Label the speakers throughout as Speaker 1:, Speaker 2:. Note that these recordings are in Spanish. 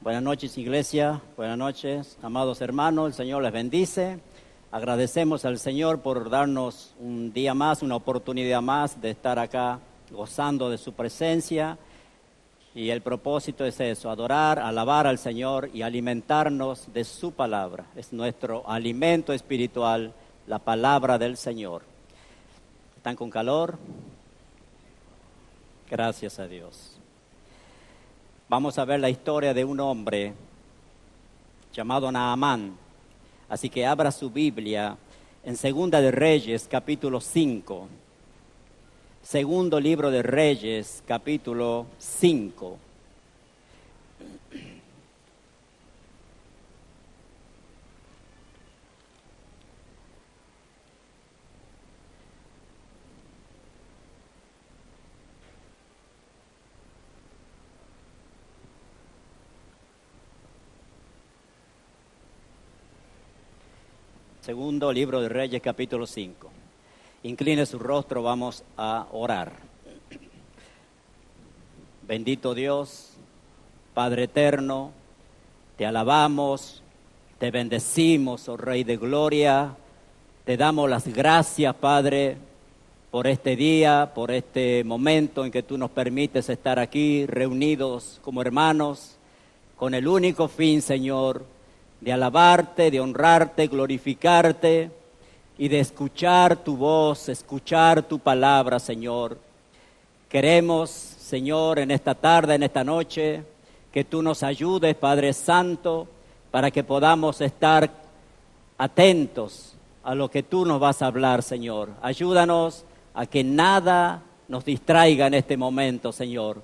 Speaker 1: Buenas noches, iglesia. Buenas noches, amados hermanos. El Señor les bendice. Agradecemos al Señor por darnos un día más, una oportunidad más de estar acá gozando de su presencia. Y el propósito es eso, adorar, alabar al Señor y alimentarnos de su palabra. Es nuestro alimento espiritual, la palabra del Señor. ¿Están con calor? Gracias a Dios. Vamos a ver la historia de un hombre llamado Naamán. Así que abra su Biblia en Segunda de Reyes, capítulo 5. Segundo libro de Reyes, capítulo 5. Segundo libro de Reyes, capítulo 5. Incline su rostro, vamos a orar. Bendito Dios, Padre eterno, te alabamos, te bendecimos, oh Rey de Gloria. Te damos las gracias, Padre, por este día, por este momento en que tú nos permites estar aquí reunidos como hermanos, con el único fin, Señor, de alabarte, de honrarte, glorificarte y de escuchar tu voz, escuchar tu palabra, Señor. Queremos, Señor, en esta tarde, en esta noche, que tú nos ayudes, Padre Santo, para que podamos estar atentos a lo que tú nos vas a hablar, Señor. Ayúdanos a que nada nos distraiga en este momento, Señor,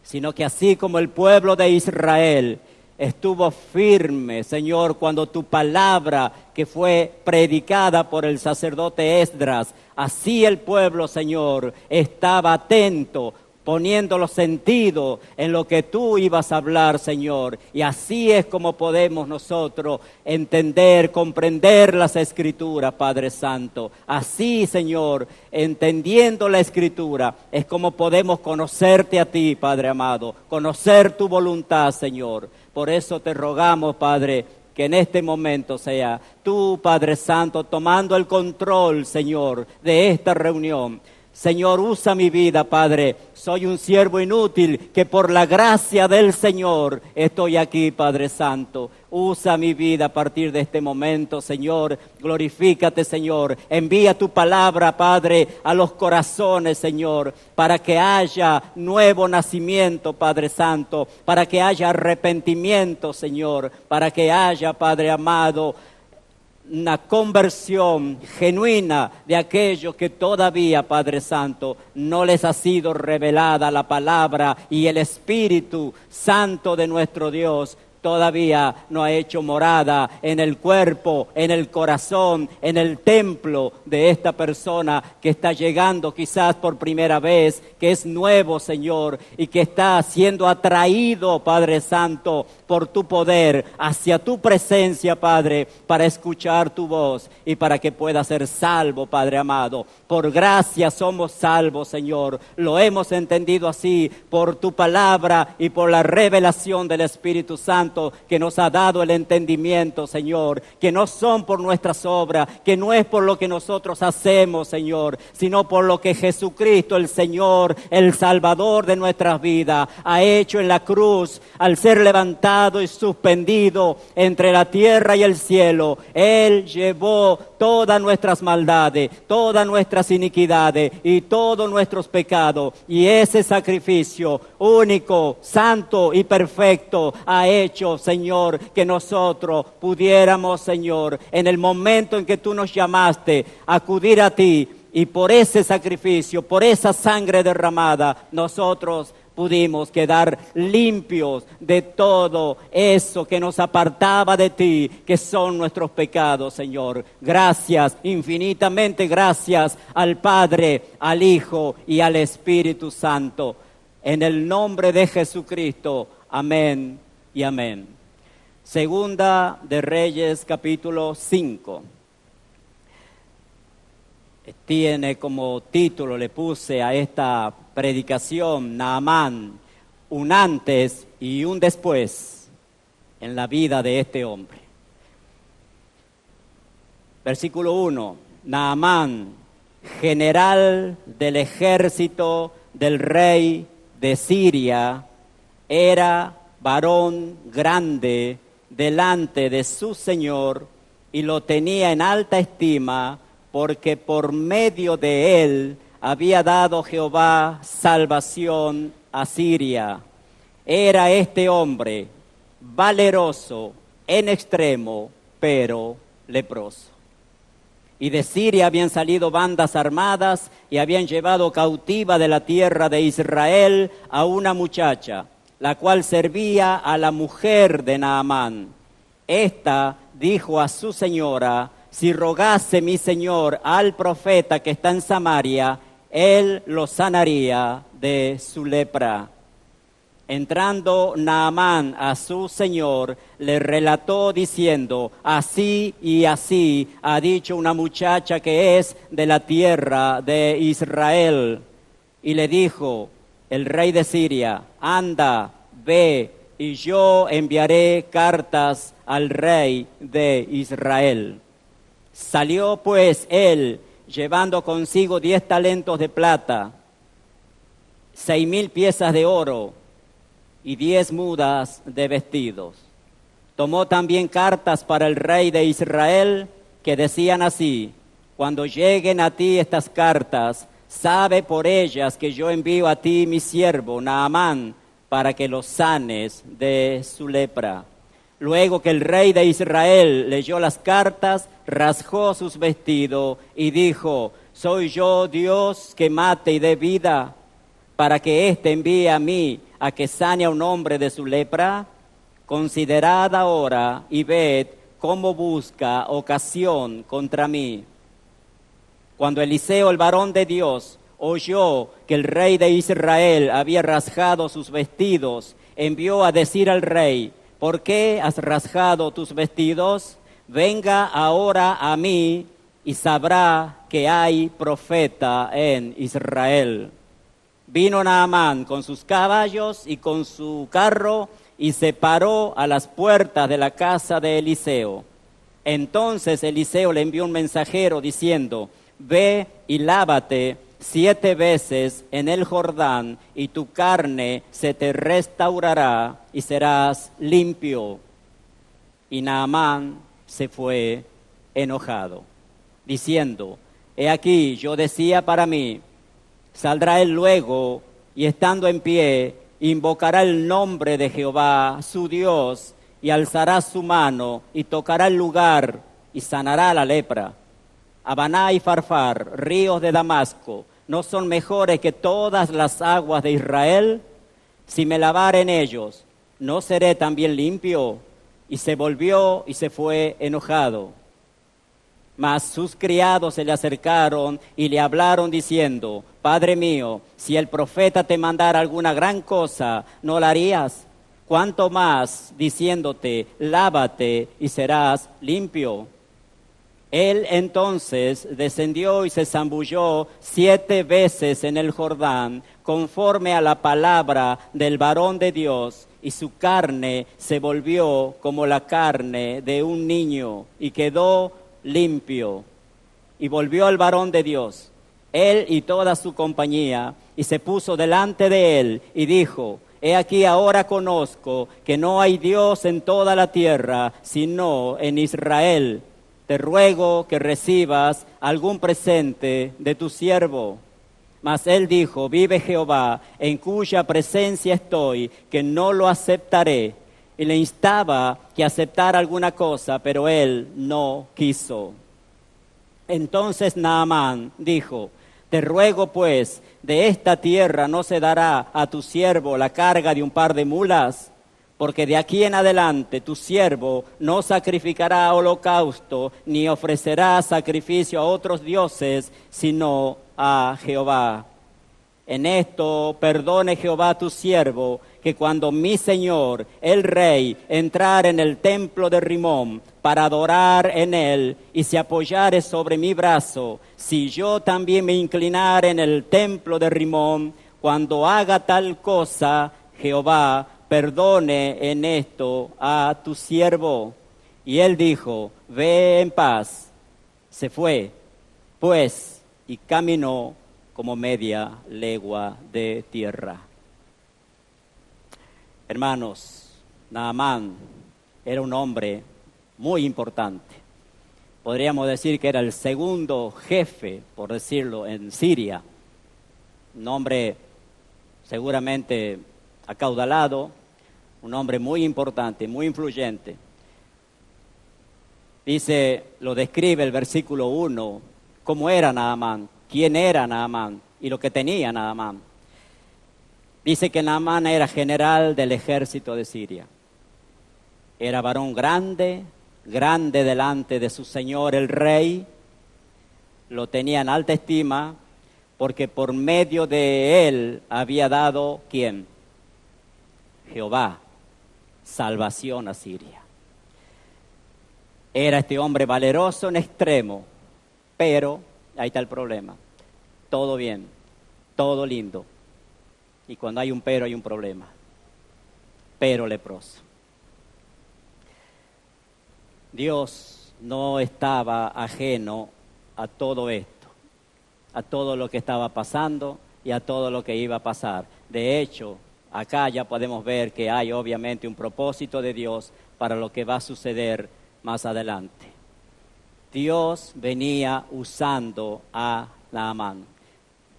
Speaker 1: sino que así como el pueblo de Israel estuvo firme, Señor, cuando tu palabra que fue predicada por el sacerdote Esdras, así el pueblo, Señor, estaba atento, poniéndolo sentido en lo que tú ibas a hablar, Señor. Y así es como podemos nosotros entender, comprender las Escrituras, Padre Santo. Así, Señor, entendiendo la Escritura, es como podemos conocerte a ti, Padre amado, conocer tu voluntad, Señor. Por eso te rogamos, Padre, que en este momento sea tú, Padre Santo, tomando el control, Señor, de esta reunión. Señor, usa mi vida, Padre. Soy un siervo inútil que por la gracia del Señor estoy aquí, Padre Santo. Usa mi vida a partir de este momento, Señor. Glorifícate, Señor. Envía tu palabra, Padre, a los corazones, Señor, para que haya nuevo nacimiento, Padre Santo, para que haya arrepentimiento, Señor, para que haya, Padre amado, una conversión genuina de aquellos que todavía, Padre Santo, no les ha sido revelada la palabra y el Espíritu Santo de nuestro Dios todavía no ha hecho morada en el cuerpo, en el corazón, en el templo de esta persona que está llegando quizás por primera vez, que es nuevo, Señor, y que está siendo atraído, Padre Santo, por tu poder hacia tu presencia, Padre, para escuchar tu voz y para que pueda ser salvo, Padre amado. Por gracia somos salvos, Señor. Lo hemos entendido así por tu palabra y por la revelación del Espíritu Santo que nos ha dado el entendimiento, Señor, que no son por nuestras obras, que no es por lo que nosotros hacemos, Señor, sino por lo que Jesucristo, el Señor, el Salvador de nuestras vidas, ha hecho en la cruz al ser levantado y suspendido entre la tierra y el cielo. Él llevó todas nuestras maldades, todas nuestras iniquidades y todos nuestros pecados, y ese sacrificio único, santo y perfecto ha hecho, Señor, que nosotros pudiéramos, Señor, en el momento en que tú nos llamaste, acudir a ti, y por ese sacrificio, por esa sangre derramada, nosotros pudimos quedar limpios de todo eso que nos apartaba de ti, que son nuestros pecados, Señor. Gracias, infinitamente gracias al Padre, al Hijo y al Espíritu Santo. En el nombre de Jesucristo, amén y amén. Segunda de Reyes, capítulo 5. Tiene como título, le puse a esta predicación, Naamán, un antes y un después. en la vida de este hombre. Versículo 1, Naamán, general del ejército del rey de Siria, era varón grande delante de su señor y lo tenía en alta estima, porque por medio de él había dado Jehová salvación a Siria. Era este hombre valeroso en extremo, pero leproso. Y de Siria habían salido bandas armadas y habían llevado cautiva de la tierra de Israel a una muchacha, la cual servía a la mujer de Naamán. Esta dijo a su señora: si rogase mi señor al profeta que está en Samaria, él lo sanaría de su lepra. Entrando Naamán a su señor, le relató diciendo: así y así ha dicho una muchacha que es de la tierra de Israel. Y le dijo el rey de Siria: anda, ve, y yo enviaré cartas al rey de Israel. Salió pues él, llevando consigo 10 talentos de plata, 6,000 piezas de oro, y 10 mudas de vestidos. Tomó también cartas para el rey de Israel que decían así: cuando lleguen a ti estas cartas, sabe por ellas que yo envío a ti mi siervo Naamán para que lo sanes de su lepra. Luego que el rey de Israel leyó las cartas, rasgó sus vestidos y dijo: ¿soy yo Dios que mate y dé vida, para que éste envíe a mí a que sane a un hombre de su lepra? Considerad ahora y ved cómo busca ocasión contra mí. Cuando Eliseo, el varón de Dios, oyó que el rey de Israel había rasgado sus vestidos, envió a decir al rey: ¿por qué has rasgado tus vestidos? Venga ahora a mí y sabrá que hay profeta en Israel. Vino Naamán con sus caballos y con su carro y se paró a las puertas de la casa de Eliseo. Entonces Eliseo le envió un mensajero diciendo: ve y lávate 7 veces en el Jordán y tu carne se te restaurará y serás limpio. Y Naamán se fue enojado, diciendo: he aquí, yo decía para mí, saldrá él luego y estando en pie, invocará el nombre de Jehová, su Dios, y alzará su mano y tocará el lugar y sanará la lepra. Habaná y Farfar, ríos de Damasco, ¿no son mejores que todas las aguas de Israel? Si me lavare en ellos, ¿no seré también limpio? Y se volvió y se fue enojado. Mas sus criados se le acercaron y le hablaron diciendo: Padre mío, si el profeta te mandara alguna gran cosa, ¿no la harías? ¿Cuánto más diciéndote: lávate y serás limpio? Él entonces descendió y se zambulló 7 veces en el Jordán, conforme a la palabra del varón de Dios, y su carne se volvió como la carne de un niño, y quedó limpio. Y volvió al varón de Dios, él y toda su compañía, y se puso delante de él, y dijo: he aquí ahora conozco que no hay Dios en toda la tierra, sino en Israel. Te ruego que recibas algún presente de tu siervo. Mas él dijo: vive Jehová, en cuya presencia estoy, que no lo aceptaré. Y le instaba que aceptara alguna cosa, pero él no quiso. Entonces Naamán dijo: te ruego pues, de esta tierra no se dará a tu siervo la carga de un par de mulas, porque de aquí en adelante tu siervo no sacrificará holocausto, ni ofrecerá sacrificio a otros dioses, sino a Jehová. En esto perdone Jehová tu siervo, que cuando mi señor, el rey, entrare en el templo de Rimón para adorar en él, y se apoyare sobre mi brazo, si yo también me inclinare en el templo de Rimón, cuando haga tal cosa, Jehová perdone en esto a tu siervo. Y él dijo, ve en paz. Se fue, pues, y caminó como media legua de tierra. Hermanos, Naamán era un hombre muy importante. Podríamos decir que era el segundo jefe, por decirlo, en Siria. Un hombre seguramente acaudalado, un hombre muy importante, muy influyente. Dice, lo describe el versículo 1, cómo era Naamán, quién era Naamán y lo que tenía Naamán. Dice que Naamán era general del ejército de Siria. Era varón grande, grande delante de su señor el rey. Lo tenía en alta estima porque por medio de él había dado, ¿quién? Jehová, salvación a Siria. Era este hombre valeroso en extremo, pero ahí está el problema. Todo bien, todo lindo. Y cuando hay un pero, hay un problema. Pero leproso. Dios no estaba ajeno a todo esto, a todo lo que estaba pasando y a todo lo que iba a pasar. De hecho, acá ya podemos ver que hay obviamente un propósito de Dios para lo que va a suceder más adelante. Dios venía usando a Naamán.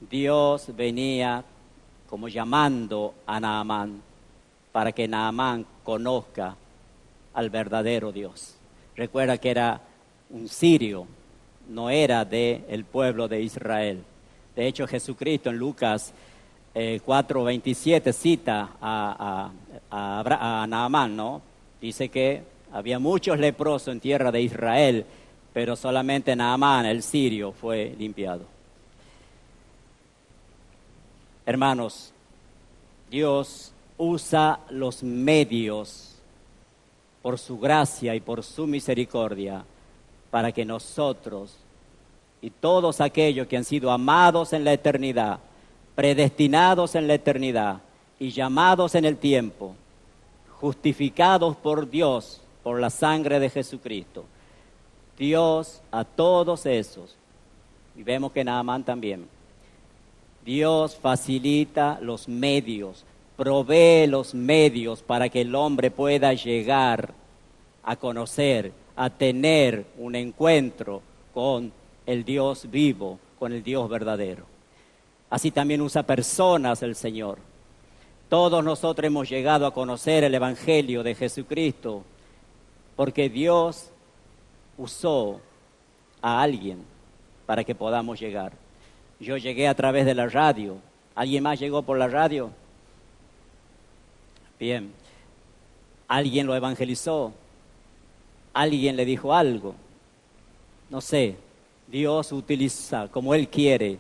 Speaker 1: Dios venía como llamando a Naamán para que Naamán conozca al verdadero Dios. Recuerda que era un sirio, no era del pueblo de Israel. De hecho, Jesucristo en Lucas 4:27 cita a Naamán, ¿no? Dice que había muchos leprosos en tierra de Israel, pero solamente Naamán, el sirio, fue limpiado. Hermanos, Dios usa los medios por su gracia y por su misericordia para que nosotros y todos aquellos que han sido amados en la eternidad, predestinados en la eternidad y llamados en el tiempo, justificados por Dios, por la sangre de Jesucristo. Dios a todos esos, y vemos que Naamán también, Dios facilita los medios, provee los medios para que el hombre pueda llegar a conocer, a tener un encuentro con el Dios vivo, con el Dios verdadero. Así también usa personas el Señor. Todos nosotros hemos llegado a conocer el Evangelio de Jesucristo porque Dios usó a alguien para que podamos llegar. Yo llegué a través de la radio. ¿Alguien más llegó por la radio? Bien. ¿Alguien lo evangelizó? ¿Alguien le dijo algo? No sé. Dios utiliza como Él quiere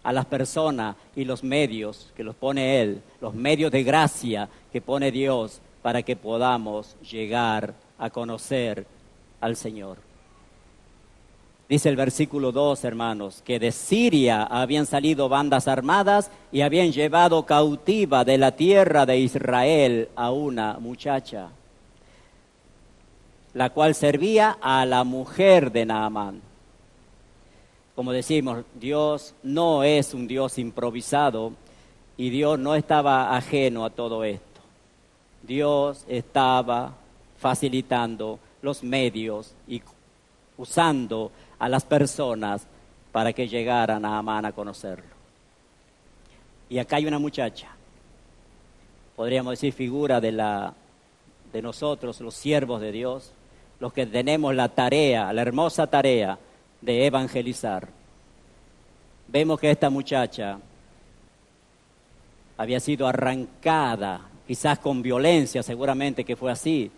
Speaker 1: a las personas y los medios que los pone Él, los medios de gracia que pone Dios para que podamos llegar a conocer al Señor. Dice el versículo 2, hermanos, que de Siria habían salido bandas armadas y habían llevado cautiva de la tierra de Israel a una muchacha, la cual servía a la mujer de Naamán. Como decimos, Dios no es un Dios improvisado y Dios no estaba ajeno a todo esto. Dios estaba facilitando los medios y usando a las personas para que llegaran a Naamán a conocerlo. Y acá hay una muchacha, podríamos decir figura de nosotros, los siervos de Dios, los que tenemos la tarea, la hermosa tarea de evangelizar. Vemos que esta muchacha había sido arrancada, quizás con violencia, seguramente que fue así,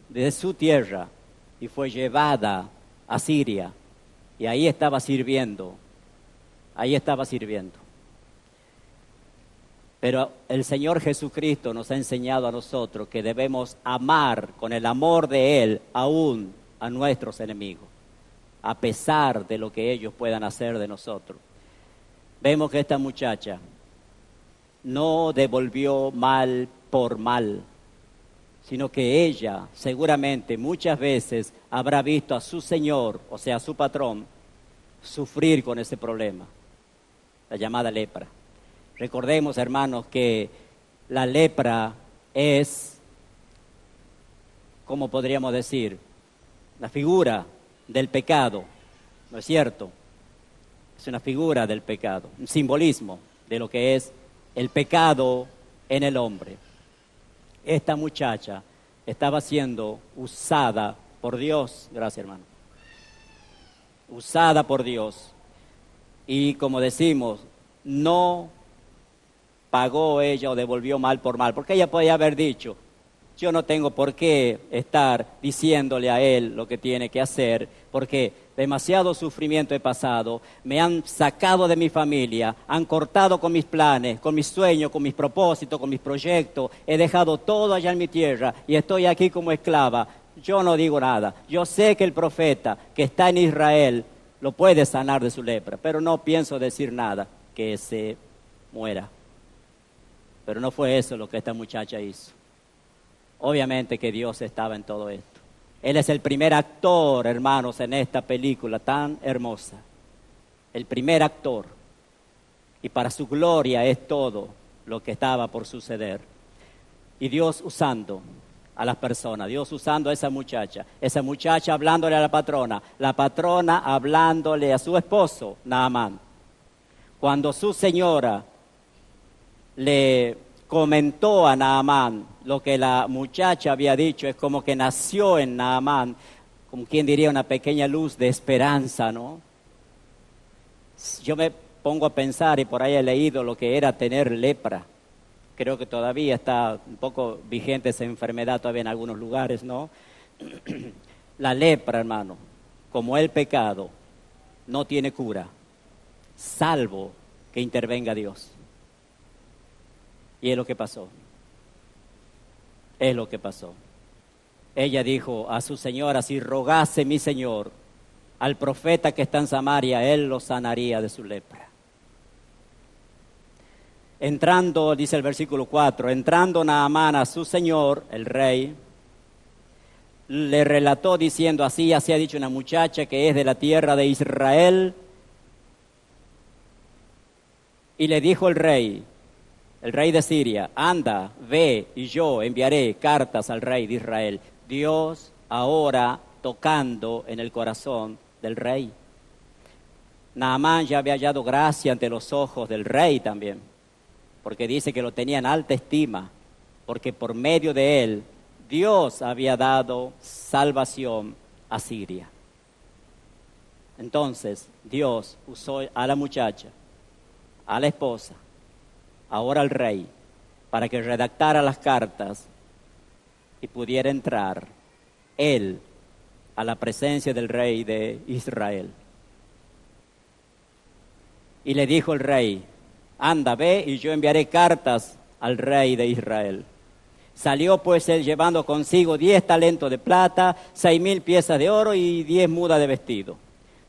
Speaker 1: de su tierra y fue llevada a Siria. Y ahí estaba sirviendo. Pero el Señor Jesucristo nos ha enseñado a nosotros que debemos amar con el amor de Él aún a nuestros enemigos, a pesar de lo que ellos puedan hacer de nosotros. Vemos que esta muchacha no devolvió mal por mal, sino que ella seguramente muchas veces habrá visto a su Señor, o sea, a su patrón, sufrir con ese problema, la llamada lepra. Recordemos, hermanos, que la lepra es, ¿cómo podríamos decir? La figura del pecado, ¿no es cierto? Es una figura del pecado, un simbolismo de lo que es el pecado en el hombre. Esta muchacha estaba siendo usada por Dios, gracias hermano, usada por Dios. Y como decimos, no pagó ella o devolvió mal por mal, porque ella podía haber dicho, yo no tengo por qué estar diciéndole a él lo que tiene que hacer, porque demasiado sufrimiento he pasado, me han sacado de mi familia, han cortado con mis planes, con mis sueños, con mis propósitos, con mis proyectos, he dejado todo allá en mi tierra y estoy aquí como esclava. Yo no digo nada, yo sé que el profeta que está en Israel lo puede sanar de su lepra, pero no pienso decir nada, que se muera. Pero no fue eso lo que esta muchacha hizo. Obviamente que Dios estaba en todo esto. Él es el primer actor, hermanos, en esta película tan hermosa. El primer actor. Y para su gloria es todo lo que estaba por suceder. Y Dios usando a las personas, Dios usando a esa muchacha hablándole a la patrona hablándole a su esposo, Naamán. Cuando su señora le comentó a Naamán lo que la muchacha había dicho, es como que nació en Naamán, como quien diría, una pequeña luz de esperanza, ¿no? Yo me pongo a pensar, y por ahí he leído lo que era tener lepra. Creo que todavía está un poco vigente esa enfermedad todavía en algunos lugares, ¿no? La lepra, hermano, como el pecado, no tiene cura, salvo que intervenga Dios. Y es lo que pasó. Es lo que pasó. Ella dijo a su señora, si rogase mi señor al profeta que está en Samaria, él lo sanaría de su lepra. Entrando, dice el versículo 4, entrando Naamán a su señor, el rey, le relató diciendo, así ha dicho una muchacha que es de la tierra de Israel. Y le dijo el rey de Siria, anda, ve y yo enviaré cartas al rey de Israel. Dios ahora tocando en el corazón del rey. Naamán ya había hallado gracia ante los ojos del rey también, porque dice que lo tenía en alta estima, porque por medio de él Dios había dado salvación a Siria. Entonces Dios usó a la muchacha, a la esposa, ahora al rey, para que redactara las cartas y pudiera entrar él a la presencia del rey de Israel. Y le dijo el rey, anda, ve y yo enviaré cartas al rey de Israel. Salió pues él llevando consigo 10 talentos de plata, 6,000 piezas de oro y 10 mudas de vestido.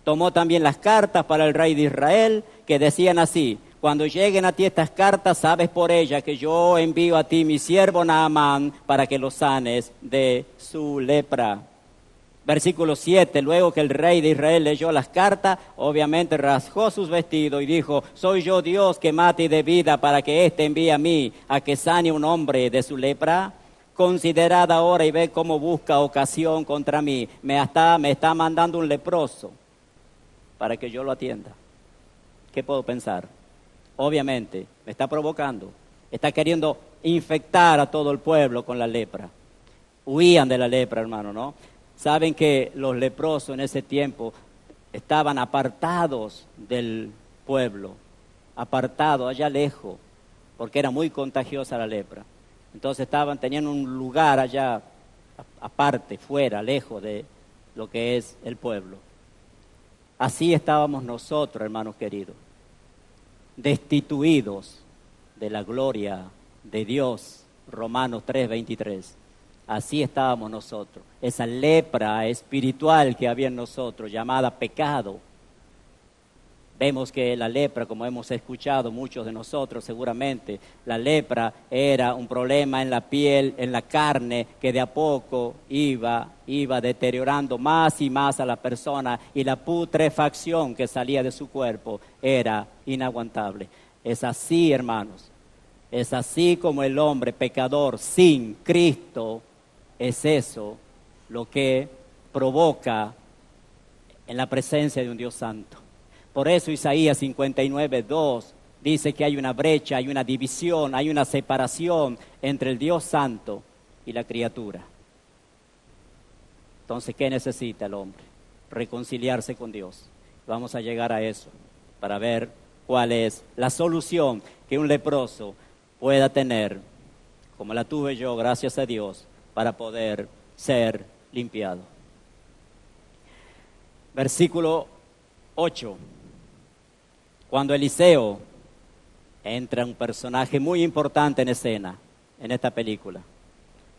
Speaker 1: Tomó también las cartas para el rey de Israel, que decían así, cuando lleguen a ti estas cartas, sabes por ellas que yo envío a ti mi siervo Naamán para que lo sanes de su lepra. Versículo 7, luego que el rey de Israel leyó las cartas, obviamente rasgó sus vestidos y dijo, soy yo Dios que mate y dé vida para que éste envíe a mí a que sane un hombre de su lepra. Considerad ahora y ve cómo busca ocasión contra mí. Me está mandando un leproso para que yo lo atienda. ¿Qué puedo pensar? Obviamente, me está provocando, está queriendo infectar a todo el pueblo con la lepra. Huían de la lepra, hermano, ¿no? Saben que los leprosos en ese tiempo estaban apartados del pueblo, apartados allá lejos, porque era muy contagiosa la lepra. Entonces tenían un lugar allá aparte, fuera, lejos de lo que es el pueblo. Así estábamos nosotros, hermanos queridos, destituidos de la gloria de Dios, Romanos 3:23. Así estábamos nosotros. Esa lepra espiritual que había en nosotros, llamada pecado, Vemos que la lepra, como hemos escuchado muchos de nosotros seguramente, la lepra era un problema en la piel, en la carne, que de a poco iba deteriorando más y más a la persona, y la putrefacción que salía de su cuerpo era inaguantable. Es así, hermanos, es así como el hombre pecador sin Cristo, es eso lo que provoca en la presencia de un Dios santo. Por eso Isaías 59:2 dice que hay una brecha, hay una división, hay una separación entre el Dios santo y la criatura. Entonces, ¿qué necesita el hombre? Reconciliarse con Dios. Vamos a llegar a eso para ver cuál es la solución que un leproso pueda tener, como la tuve yo, gracias a Dios, para poder ser limpiado. Versículo 8. Cuando Eliseo, entra un personaje muy importante en escena, en esta película.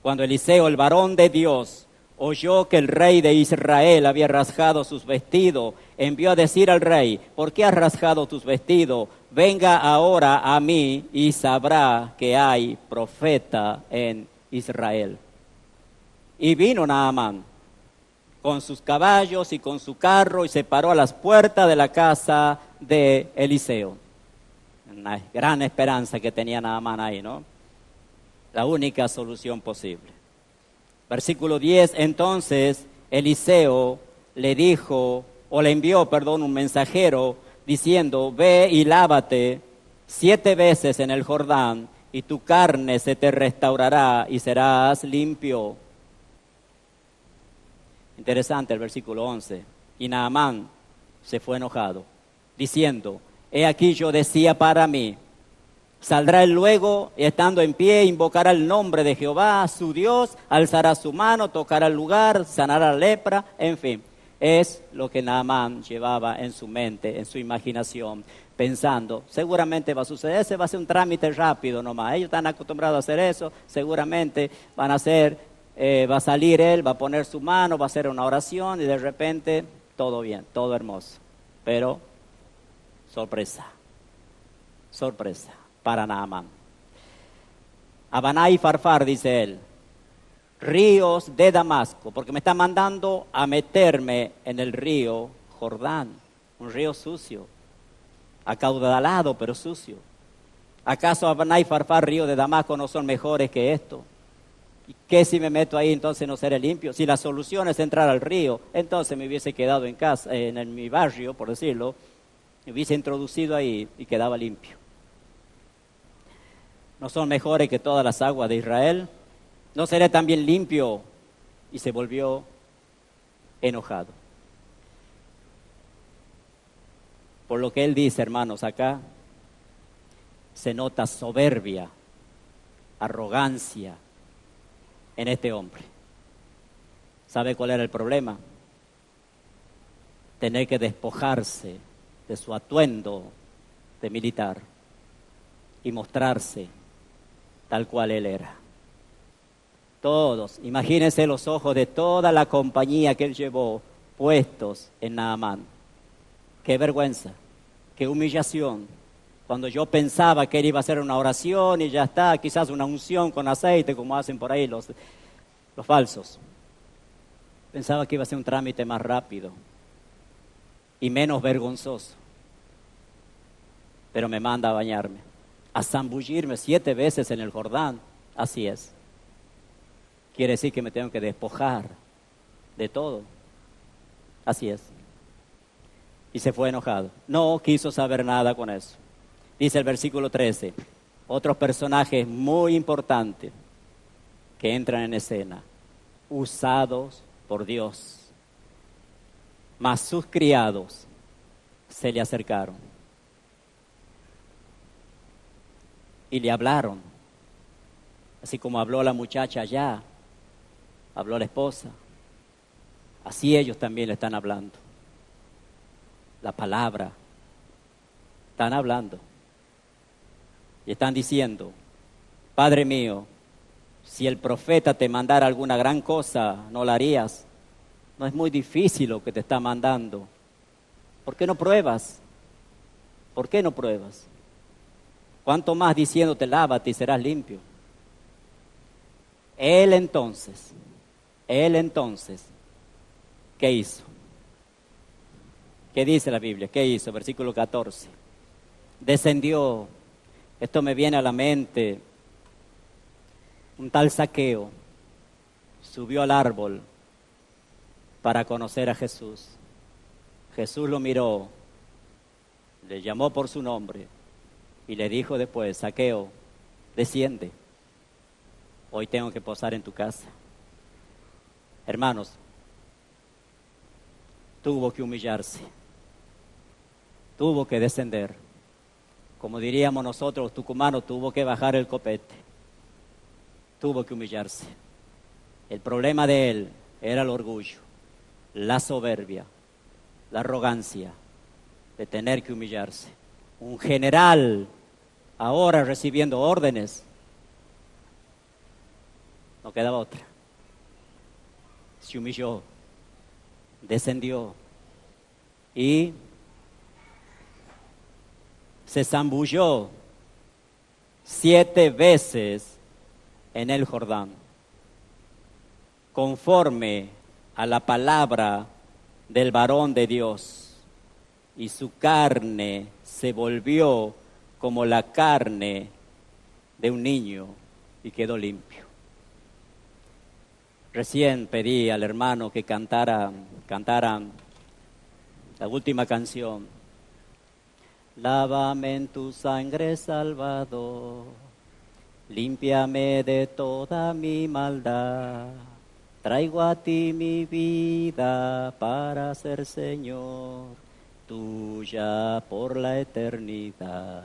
Speaker 1: Cuando Eliseo, el varón de Dios, oyó que el rey de Israel había rasgado sus vestidos, envió a decir al rey: ¿por qué has rasgado tus vestidos? Venga ahora a mí y sabrá que hay profeta en Israel. Y vino Naamán con sus caballos y con su carro y se paró a las puertas de la casa de Eliseo. Una gran esperanza que tenía Naamán ahí, ¿no? La única solución posible. Versículo 10, entonces Eliseo le dijo, o le envió, un mensajero diciendo: ve y lávate 7 veces en el Jordán y tu carne se te restaurará y serás limpio. Interesante el versículo 11. Y Naamán se fue enojado, diciendo: he aquí yo decía para mí, saldrá él luego, y estando en pie, invocará el nombre de Jehová, su Dios, alzará su mano, tocará el lugar, sanará la lepra, en fin. Es lo que Naamán llevaba en su mente, en su imaginación, pensando, seguramente va a suceder, ese va a ser un trámite rápido nomás. Ellos están acostumbrados a hacer eso, seguramente van a hacer, va a salir él, va a poner su mano, va a hacer una oración y de repente todo bien, todo hermoso. Pero sorpresa para Naamán. Habaná y Farfar, dice él, ríos de Damasco, porque me está mandando a meterme en el río Jordán, un río sucio, acaudalado pero sucio. ¿Acaso Habaná y Farfar, río de Damasco, no son mejores que esto? ¿Y qué si me meto ahí, entonces no seré limpio? Si la solución es entrar al río, entonces me hubiese quedado en casa, en mi barrio, por decirlo, me hubiese introducido ahí y quedaba limpio. ¿No son mejores que todas las aguas de Israel? ¿No seré también limpio? Y se volvió enojado. Por lo que él dice, hermanos, acá se nota soberbia, arrogancia en este hombre. ¿Sabe cuál era el problema? Tener que despojarse de su atuendo de militar y mostrarse tal cual él era. Todos, imagínense los ojos de toda la compañía que él llevó puestos en Naamán. Qué vergüenza, qué humillación. Cuando yo pensaba que él iba a hacer una oración y ya está, quizás una unción con aceite, como hacen por ahí los falsos. Pensaba que iba a ser un trámite más rápido y menos vergonzoso. Pero me manda a bañarme, a zambullirme 7 veces en el Jordán. Así es. Quiere decir que me tengo que despojar de todo. Así es. Y se fue enojado. No quiso saber nada con eso. Dice el versículo 13, otros personajes muy importantes que entran en escena, usados por Dios. Mas sus criados se le acercaron y le hablaron, así como habló la muchacha allá, habló la esposa, así ellos también le están hablando. La palabra, están hablando y están diciendo: Padre mío, si el profeta te mandara alguna gran cosa, ¿no la harías? No es muy difícil lo que te está mandando. ¿Por qué no pruebas? ¿Por qué no pruebas? ¿Cuánto más diciéndote lávate y serás limpio? Él entonces, ¿qué hizo? ¿Qué dice la Biblia? ¿Qué hizo? Versículo 14. Descendió, esto me viene a la mente, un tal Zaqueo, subió al árbol para conocer a Jesús. Jesús lo miró, le llamó por su nombre y le dijo después: Zaqueo, desciende, hoy tengo que posar en tu casa. Hermanos, tuvo que humillarse, tuvo que descender. Como diríamos nosotros los tucumanos, tuvo que bajar el copete, tuvo que humillarse. El problema de él era el orgullo, la soberbia, la arrogancia de tener que humillarse. Un general ahora recibiendo órdenes, no quedaba otra. Se humilló, descendió y se zambulló 7 veces en el Jordán, conforme a la palabra del varón de Dios, y su carne se volvió como la carne de un niño y quedó limpio. Recién pedí al hermano que cantaran la última canción. Lávame en tu sangre, Salvador, límpiame de toda mi maldad. Traigo a ti mi vida para ser Señor, tuya por la eternidad.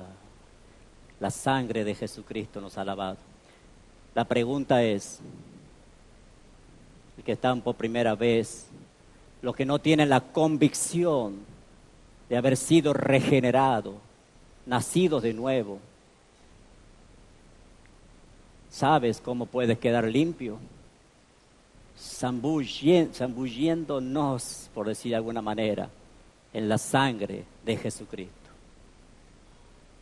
Speaker 1: La sangre de Jesucristo nos ha lavado. La pregunta es, el que están por primera vez, los que no tienen la convicción de haber sido regenerados, nacidos de nuevo, ¿sabes cómo puedes quedar limpio? Zambulliéndonos, por decir de alguna manera, en la sangre de Jesucristo,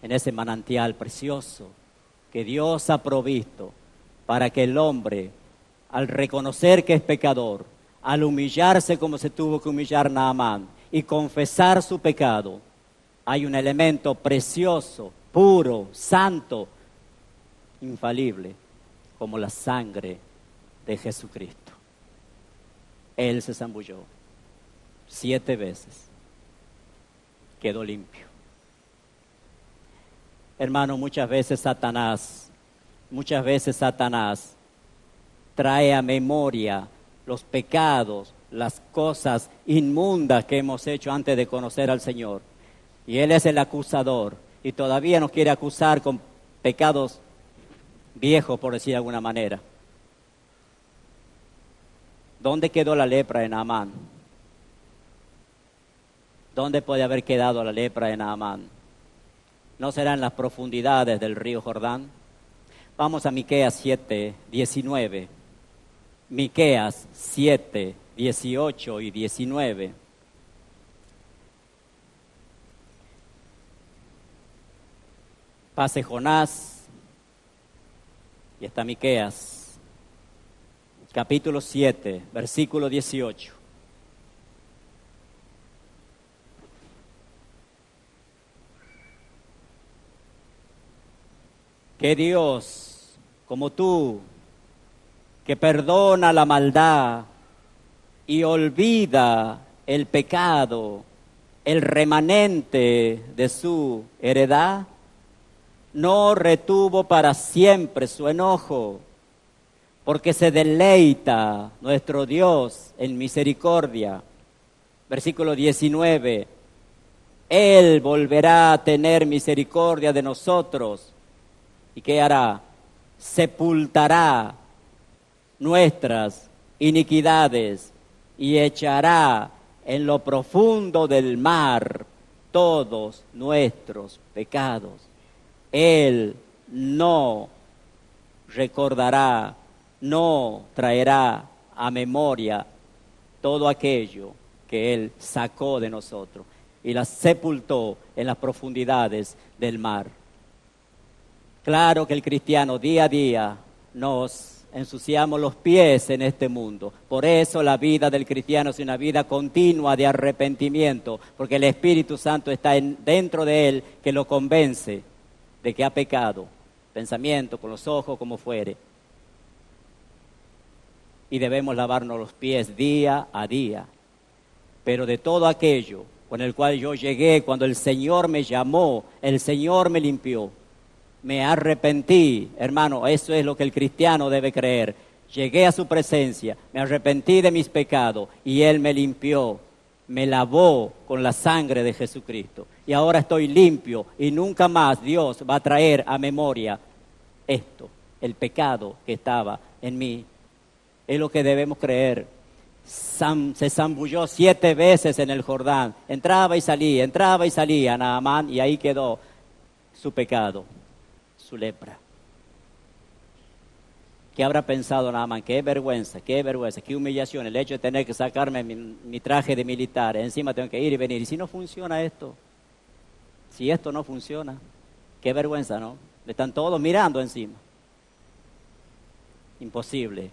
Speaker 1: en ese manantial precioso que Dios ha provisto para que el hombre, al reconocer que es pecador, al humillarse como se tuvo que humillar Naamán y confesar su pecado, hay un elemento precioso, puro, santo, infalible, como la sangre de Jesucristo. Él se zambulló 7 veces, quedó limpio. Hermano, muchas veces Satanás trae a memoria los pecados, las cosas inmundas que hemos hecho antes de conocer al Señor. Y Él es el acusador y todavía nos quiere acusar con pecados viejos, por decir de alguna manera. ¿Dónde quedó la lepra de Naamán? ¿Dónde puede haber quedado la lepra de Naamán? ¿No será en las profundidades del río Jordán? Vamos a Miqueas 7, 19. Miqueas 7, 18 y 19. Pase Jonás y está Miqueas, capítulo 7, versículo 18. Que Dios, como tú, que perdona la maldad y olvida el pecado, el remanente de su heredad, no retuvo para siempre su enojo, porque se deleita nuestro Dios en misericordia. Versículo 19, Él volverá a tener misericordia de nosotros. ¿Y qué hará? Sepultará nuestras iniquidades y echará en lo profundo del mar todos nuestros pecados. Él no recordará, no traerá a memoria todo aquello que Él sacó de nosotros. y las sepultó en las profundidades del mar. Claro que el cristiano día a día nos ensuciamos los pies en este mundo. Por eso la vida del cristiano es una vida continua de arrepentimiento, porque el Espíritu Santo está dentro de él, que lo convence de que ha pecado, pensamiento, con los ojos, como fuere. Y debemos lavarnos los pies día a día. Pero de todo aquello con el cual yo llegué, cuando el Señor me llamó, el Señor me limpió. Me arrepentí, hermano, eso es lo que el cristiano debe creer. Llegué a su presencia, me arrepentí de mis pecados y Él me limpió, me lavó con la sangre de Jesucristo. Y ahora estoy limpio y nunca más Dios va a traer a memoria esto, el pecado que estaba en mí. Es lo que debemos creer. Se zambulló 7 veces en el Jordán, entraba y salía Naamán, y ahí quedó su pecado, su lepra. ¿Qué habrá pensado Naamán? Qué vergüenza, qué humillación, el hecho de tener que sacarme mi traje de militar, encima tengo que ir y venir. ¿Y si no funciona esto? Si esto no funciona, qué vergüenza, ¿no? Le están todos mirando encima. Imposible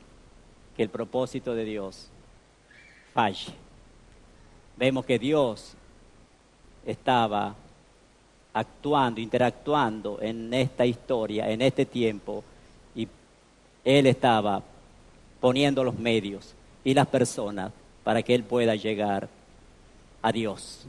Speaker 1: que el propósito de Dios falle. Vemos que Dios estaba actuando, interactuando en esta historia, en este tiempo, y Él estaba poniendo los medios y las personas para que Él pueda llegar a Dios.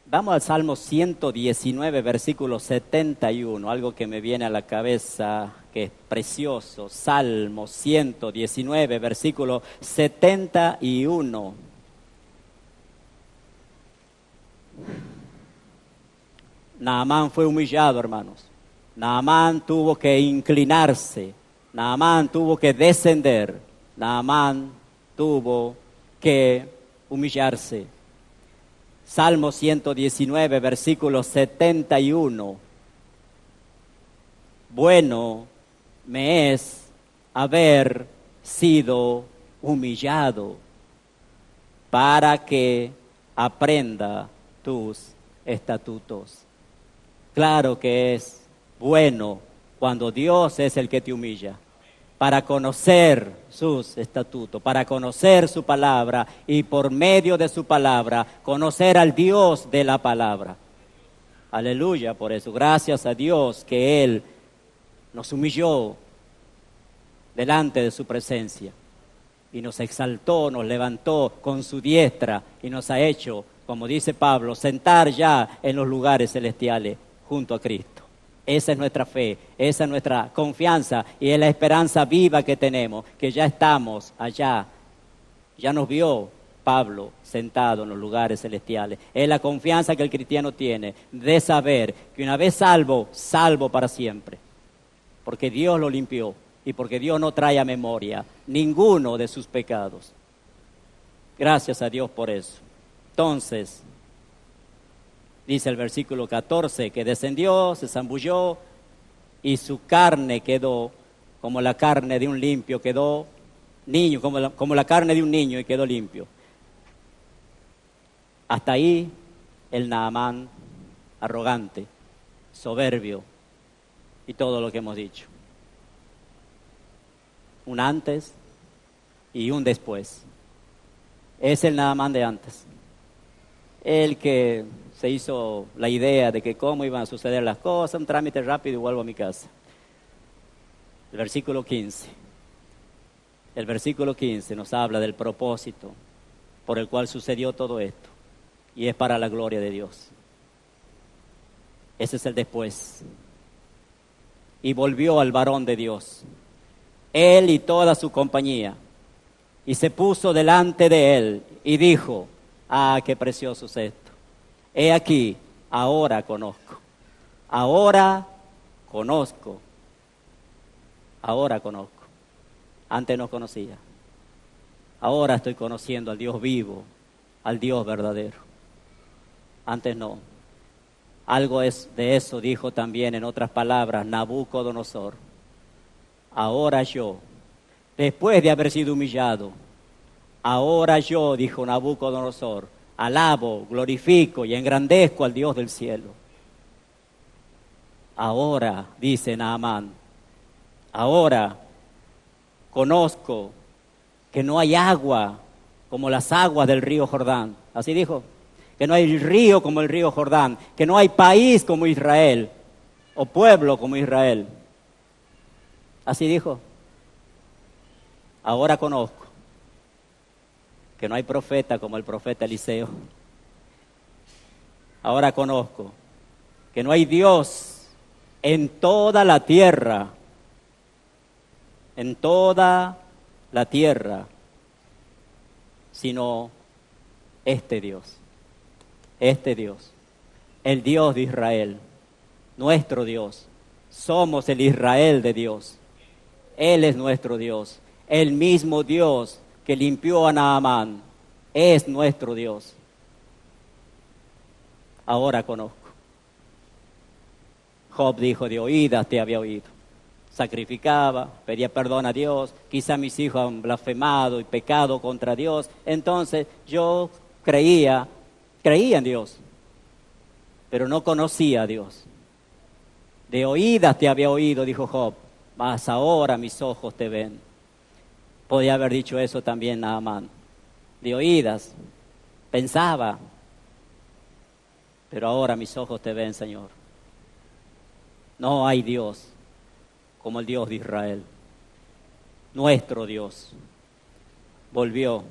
Speaker 1: Vamos al Salmo 119, versículo 71, algo que me viene a la cabeza, que es precioso. Salmo 119, versículo 71. Naamán fue humillado, hermanos. Naamán tuvo que inclinarse. Naamán tuvo que descender. Naamán tuvo que humillarse. Salmo 119, versículo 71. Bueno me es haber sido humillado para que aprenda tus estatutos. Claro que es bueno cuando Dios es el que te humilla, para conocer sus estatutos, para conocer su palabra y por medio de su palabra conocer al Dios de la palabra. Aleluya por eso. Gracias a Dios que Él nos humilló delante de su presencia y nos exaltó, nos levantó con su diestra y nos ha hecho, como dice Pablo, sentar ya en los lugares celestiales junto a Cristo. Esa es nuestra fe, esa es nuestra confianza y es la esperanza viva que tenemos, que ya estamos allá. Ya nos vio Pablo sentado en los lugares celestiales. Es la confianza que el cristiano tiene de saber que una vez salvo, salvo para siempre. Porque Dios lo limpió y porque Dios no trae a memoria ninguno de sus pecados. Gracias a Dios por eso. Entonces, dice el versículo 14, que descendió, se zambulló y su carne quedó como la carne de un limpio, quedó niño, como la carne de un niño y quedó limpio. Hasta ahí el Naamán arrogante, soberbio y todo lo que hemos dicho. Un antes y un después. Es el Naamán de antes. El que se hizo la idea de que cómo iban a suceder las cosas, un trámite rápido y vuelvo a mi casa. El versículo 15. El versículo 15 nos habla del propósito por el cual sucedió todo esto. Y es para la gloria de Dios. Ese es el después. Y volvió al varón de Dios, él y toda su compañía, y se puso delante de él y dijo: ah, qué precioso es esto. He aquí, ahora conozco. Ahora conozco. Ahora conozco. Antes no conocía. Ahora estoy conociendo al Dios vivo, al Dios verdadero. Antes no. Algo de eso dijo también, en otras palabras, Nabucodonosor. Ahora yo, después de haber sido humillado, Ahora yo, dijo Nabucodonosor, alabo, glorifico y engrandezco al Dios del cielo. Ahora, dice Naamán, ahora conozco que no hay agua como las aguas del río Jordán. Así dijo, que no hay río como el río Jordán, que no hay país como Israel, o pueblo como Israel. Así dijo. Ahora conozco que no hay profeta como el profeta Eliseo. Ahora conozco que no hay Dios en toda la tierra, sino este Dios, el Dios de Israel, nuestro Dios. Somos el Israel de Dios. Él es nuestro Dios, el mismo Dios que limpió a Naamán, es nuestro Dios. Ahora conozco. Job dijo, de oídas te había oído. Sacrificaba, pedía perdón a Dios, quizá mis hijos han blasfemado y pecado contra Dios. Entonces yo creía en Dios, pero no conocía a Dios. De oídas te había oído, dijo Job, mas ahora mis ojos te ven. Podía haber dicho eso también Naamán. De oídas, pensaba, pero ahora mis ojos te ven, Señor. No hay Dios como el Dios de Israel. Nuestro Dios volvió.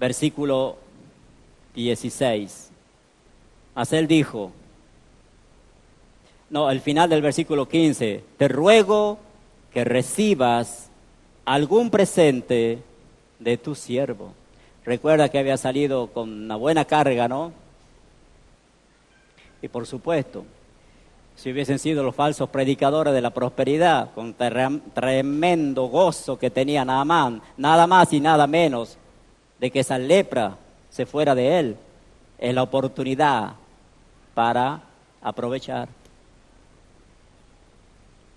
Speaker 1: Versículo 16. Mas él dijo, al final del versículo 15, te ruego que recibas algún presente de tu siervo. Recuerda que había salido con una buena carga, ¿no? Y por supuesto, si hubiesen sido los falsos predicadores de la prosperidad, con tremendo gozo que tenía Naamán, nada más y nada menos de que esa lepra se fuera de él, es la oportunidad para aprovechar.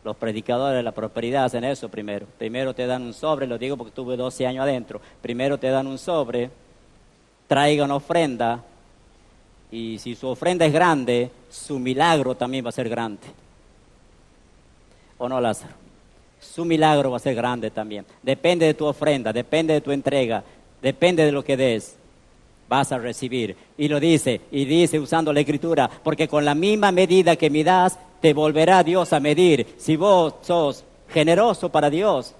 Speaker 1: Los predicadores de la prosperidad hacen eso primero. Primero te dan un sobre, lo digo porque tuve 12 años adentro. Primero te dan un sobre, traiga una ofrenda, y si su ofrenda es grande, su milagro también va a ser grande. ¿O no, Lázaro? Su milagro va a ser grande también. Depende de tu ofrenda, depende de tu entrega, depende de lo que des, vas a recibir. Y dice usando la Escritura, porque con la misma medida que midas, te volverá Dios a medir. Si vos sos generoso para Dios,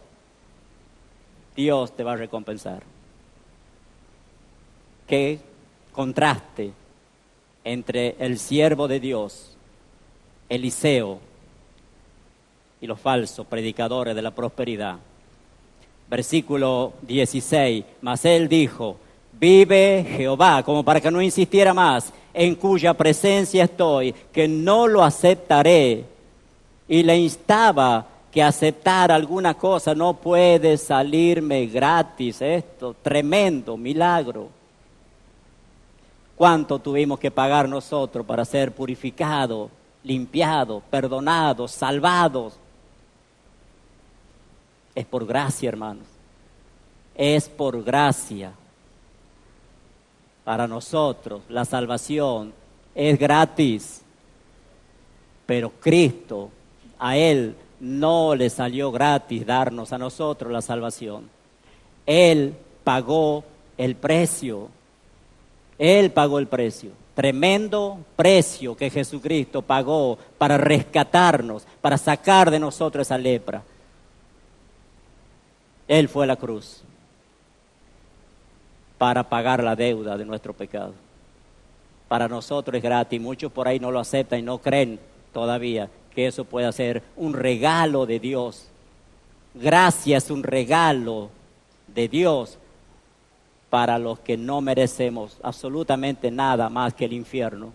Speaker 1: Dios te va a recompensar. Qué contraste entre el siervo de Dios, Eliseo, y los falsos predicadores de la prosperidad. Versículo 16, mas él dijo, vive Jehová, como para que no insistiera más, en cuya presencia estoy, que no lo aceptaré. Y le instaba que aceptara alguna cosa, no puede salirme gratis esto, tremendo milagro. ¿Cuánto tuvimos que pagar nosotros para ser purificados, limpiados, perdonados, salvados? Es por gracia, hermanos. Es por gracia. Para nosotros la salvación es gratis. Pero Cristo, a Él no le salió gratis darnos a nosotros la salvación. Él pagó el precio. Él pagó el precio. Tremendo precio que Jesucristo pagó para rescatarnos, para sacar de nosotros esa lepra. Él fue a la cruz para pagar la deuda de nuestro pecado. Para nosotros es gratis. Muchos por ahí no lo aceptan y no creen todavía que eso pueda ser un regalo de Dios. Gracia es un regalo de Dios para los que no merecemos absolutamente nada más que el infierno.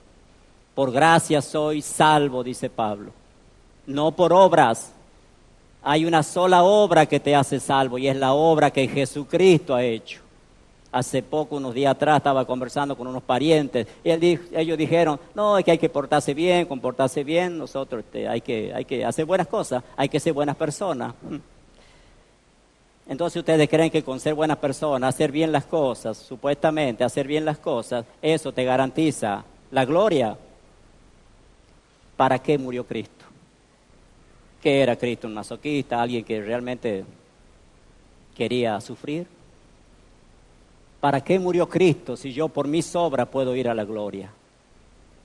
Speaker 1: Por gracia soy salvo, dice Pablo, no por obras. Hay una sola obra que te hace salvo y es la obra que Jesucristo ha hecho. Hace poco, unos días atrás, estaba conversando con unos parientes y ellos dijeron, no, es que hay que portarse bien, comportarse bien, nosotros hay que hacer buenas cosas, hay que ser buenas personas. Entonces ustedes creen que con ser buena persona, hacer bien las cosas, supuestamente hacer bien las cosas, eso te garantiza la gloria. ¿Para qué murió Cristo? ¿Qué era Cristo? ¿Un masoquista? ¿Alguien que realmente quería sufrir? ¿Para qué murió Cristo si yo por mis obras puedo ir a la gloria?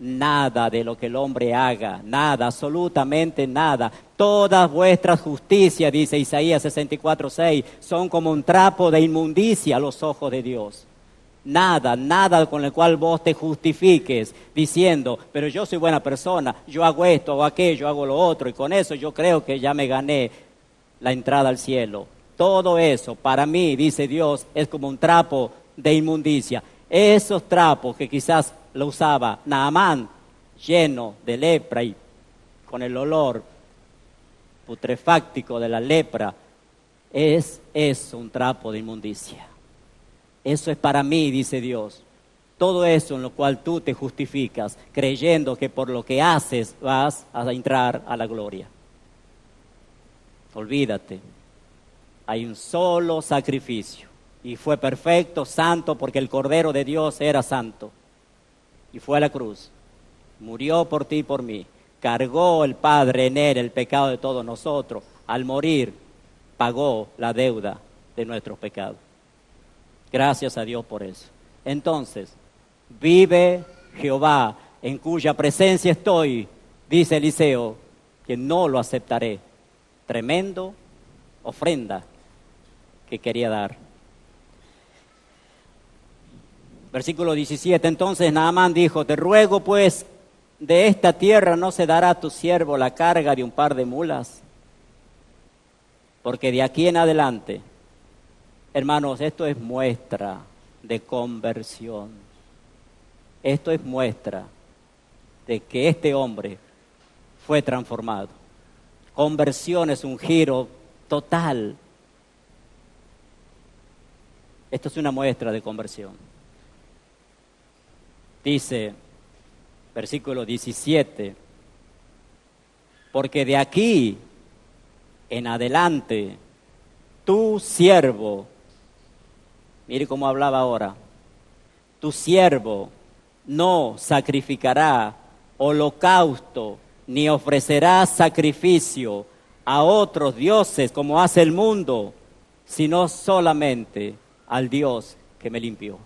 Speaker 1: Nada de lo que el hombre haga, nada, absolutamente nada. Todas vuestras justicias, dice Isaías 64:6, son como un trapo de inmundicia a los ojos de Dios. Nada, nada con el cual vos te justifiques diciendo, pero yo soy buena persona, yo hago esto, hago aquello, hago lo otro, y con eso yo creo que ya me gané la entrada al cielo. Todo eso, para mí, dice Dios, es como un trapo de inmundicia. Esos trapos que quizás lo usaba Naamán, lleno de lepra y con el olor putrefáctico de la lepra, es eso un trapo de inmundicia. Eso es para mí, dice Dios. Todo eso en lo cual tú te justificas, creyendo que por lo que haces vas a entrar a la gloria. Olvídate. Hay un solo sacrificio. Y fue perfecto, santo, porque el Cordero de Dios era santo. Y fue a la cruz. Murió por ti y por mí. Cargó el Padre en él el pecado de todos nosotros. Al morir, pagó la deuda de nuestros pecados. Gracias a Dios por eso. Entonces, vive Jehová, en cuya presencia estoy, dice Eliseo, que no lo aceptaré. Tremendo ofrenda que quería dar. Versículo 17, entonces Naamán dijo, te ruego pues, de esta tierra no se dará a tu siervo la carga de un par de mulas, porque de aquí en adelante, hermanos, esto es muestra de conversión. Esto es muestra de que este hombre fue transformado. Conversión es un giro total. Esto es una muestra de conversión. Dice, versículo 17, porque de aquí en adelante, tu siervo, mire cómo hablaba ahora, tu siervo no sacrificará holocausto, ni ofrecerá sacrificio a otros dioses como hace el mundo, sino solamente al Dios que me limpió,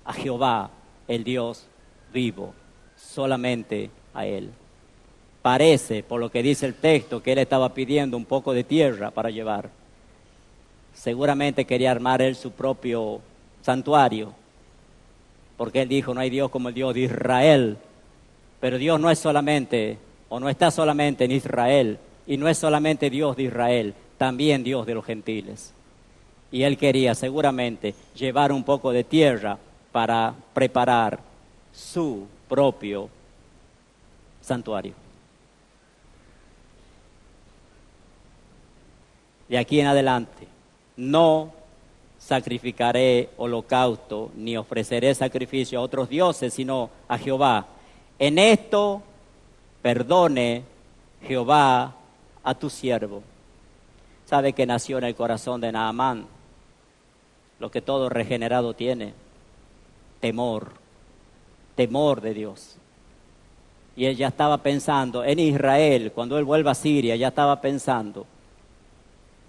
Speaker 1: a Jehová, el Dios vivo, solamente a Él. Parece, por lo que dice el texto, que Él estaba pidiendo un poco de tierra para llevar. Seguramente quería armar Él su propio santuario, porque Él dijo, no hay Dios como el Dios de Israel. Pero Dios no es solamente, o no está solamente en Israel, y no es solamente Dios de Israel, también Dios de los gentiles. Y Él quería seguramente llevar un poco de tierra para preparar su propio santuario. De aquí en adelante, no sacrificaré holocausto, ni ofreceré sacrificio a otros dioses, sino a Jehová. En esto perdone Jehová a tu siervo. ¿Sabe que nació en el corazón de Naamán lo que todo regenerado tiene? Temor de Dios. Y él ya estaba pensando en Israel, cuando él vuelva a Siria, ya estaba pensando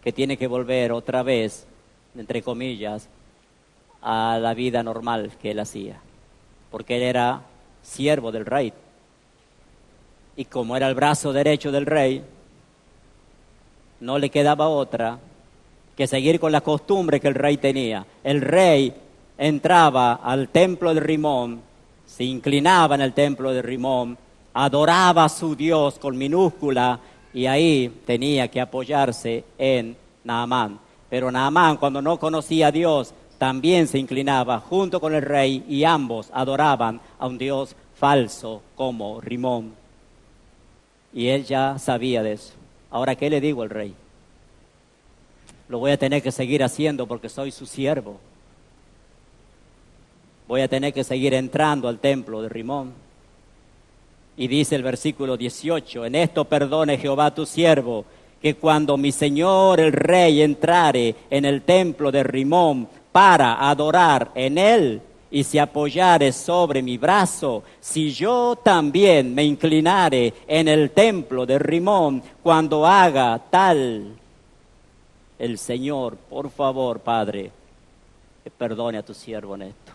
Speaker 1: que tiene que volver otra vez, entre comillas, a la vida normal que él hacía, porque él era siervo del rey. Y como era el brazo derecho del rey, no le quedaba otra que seguir con la costumbre que el rey tenía. El rey entraba al templo de Rimón, se inclinaba en el templo de Rimón, adoraba a su Dios con minúscula, y ahí tenía que apoyarse en Naamán. Pero Naamán, cuando no conocía a Dios, también se inclinaba junto con el rey, y ambos adoraban a un Dios falso como Rimón. Y él ya sabía de eso. Ahora, ¿qué le digo al rey? Lo voy a tener que seguir haciendo porque soy su siervo. Voy a tener que seguir entrando al templo de Rimón. Y dice el versículo 18, en esto perdone Jehová tu siervo, que cuando mi señor el rey entrare en el templo de Rimón para adorar en él y se apoyare sobre mi brazo, si yo también me inclinare en el templo de Rimón cuando haga tal el Señor, por favor, Padre, que perdone a tu siervo en esto.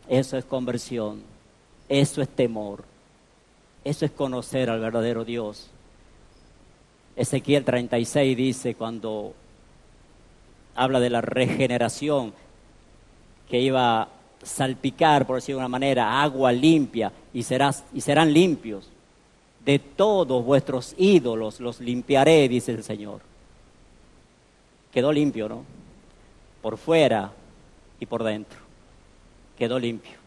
Speaker 1: Eso es conversión, eso es temor, eso es conocer al verdadero Dios. Ezequiel 36 dice, cuando habla de la regeneración, que iba a salpicar, por decirlo de una manera, agua limpia y serán limpios. De todos vuestros ídolos los limpiaré, dice el Señor. Quedó limpio, ¿no? Por fuera y por dentro. Quedó limpio.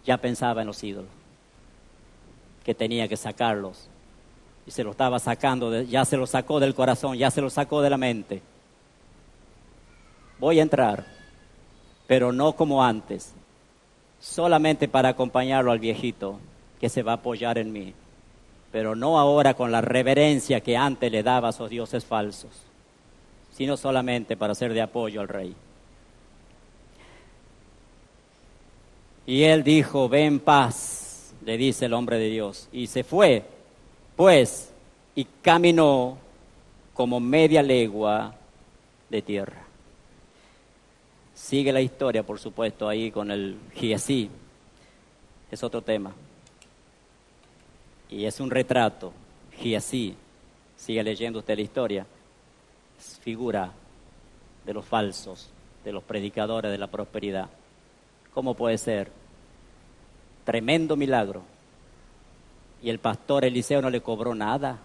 Speaker 1: Ya pensaba en los ídolos, que tenía que sacarlos. Y se lo estaba sacando, ya se lo sacó del corazón, ya se lo sacó de la mente. Voy a entrar, pero no como antes, solamente para acompañarlo al viejito que se va a apoyar en mí, pero no ahora con la reverencia que antes le daba a esos dioses falsos, sino solamente para ser de apoyo al rey. Y él dijo, ve en paz, le dice el hombre de Dios, y se fue, pues, y caminó como media legua de tierra. Sigue la historia, por supuesto, ahí con el Giasí. Es otro tema. Y es un retrato. Giasí, sigue leyendo usted la historia, es figura de los falsos, de los predicadores de la prosperidad. ¿Cómo puede ser? Tremendo milagro. Y el pastor Eliseo no le cobró nada.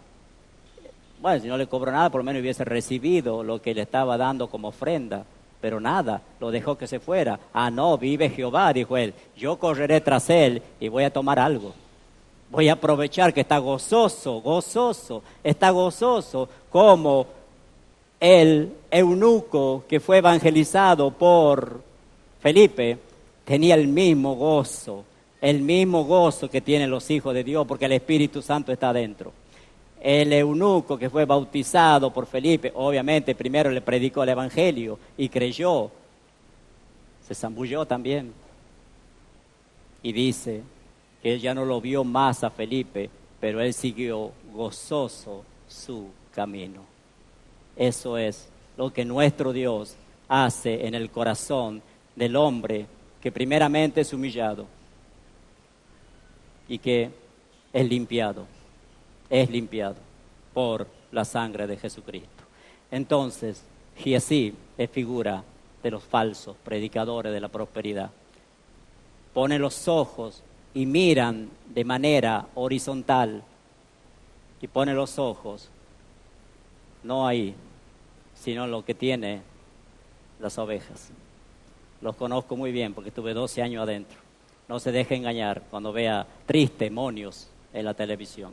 Speaker 1: Bueno, si no le cobró nada, por lo menos hubiese recibido lo que le estaba dando como ofrenda. Pero nada, lo dejó que se fuera. Ah, no, vive Jehová, dijo él. Yo correré tras él y voy a tomar algo. Voy a aprovechar que está gozoso, está gozoso como el eunuco que fue evangelizado por Felipe tenía el mismo gozo que tienen los hijos de Dios, porque el Espíritu Santo está adentro. El eunuco que fue bautizado por Felipe, obviamente primero le predicó el evangelio y creyó, se zambulló también. Y dice que él ya no lo vio más a Felipe, pero él siguió gozoso su camino. Eso es lo que nuestro Dios hace en el corazón del hombre que primeramente es humillado y que es limpiado por la sangre de Jesucristo. Entonces, Giasí es figura de los falsos predicadores de la prosperidad. Ponen los ojos y miran de manera horizontal y ponen los ojos no ahí, sino en lo que tiene las ovejas. Los conozco muy bien porque estuve 12 años adentro. No se deje engañar cuando vea testimonios en la televisión.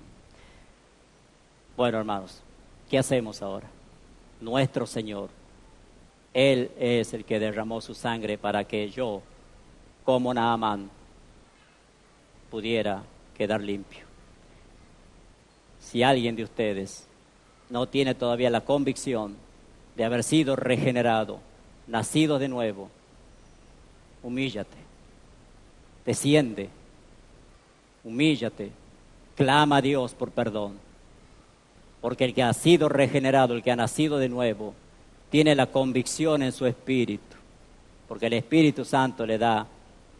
Speaker 1: Bueno, hermanos, ¿qué hacemos ahora? Nuestro Señor, Él es el que derramó su sangre para que yo, como Naamán, pudiera quedar limpio. Si alguien de ustedes no tiene todavía la convicción de haber sido regenerado, nacido de nuevo, humíllate, desciende, humíllate, clama a Dios por perdón. Porque el que ha sido regenerado, el que ha nacido de nuevo, tiene la convicción en su espíritu. Porque el Espíritu Santo le da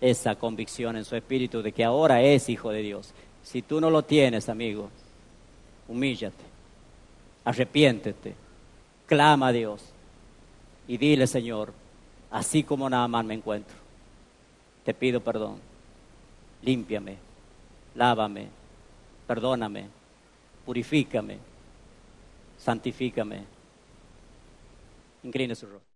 Speaker 1: esa convicción en su espíritu de que ahora es hijo de Dios. Si tú no lo tienes, amigo, humíllate, arrepiéntete, clama a Dios y dile, Señor, así como Naamán me encuentro, te pido perdón, límpiame, lávame, perdóname, purifícame, santifícame. Incline su rostro.